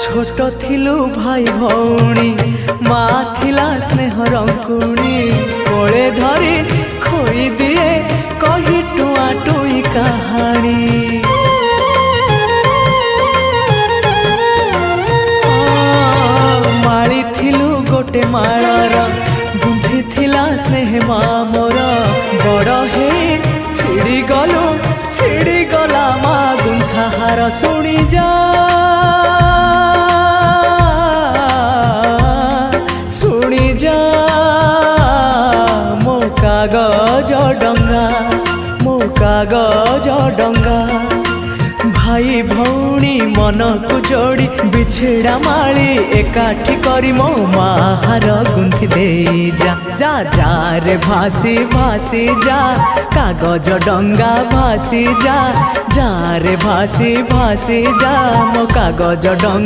छोट थिलु भाई भौणी मा थिला स्नेह रंकुणी कोले धरी खोई दिए कही टुआ टुई कहानी। माली थिलु गोटे मालार गुंथि थिला स्नेह मा मोर बड़ हे छिड़ी गला मा गुंथा हार शुणी जा मो कागज डंगा भाई भौणी मन को जोड़ी बिछड़ा माली एकाठी करी मो माहार गुंथि दे जा जा जा रे भासी भासी जा कागज डंगा भासी जा जा रे भासी भासी जा मो कागज डंगा।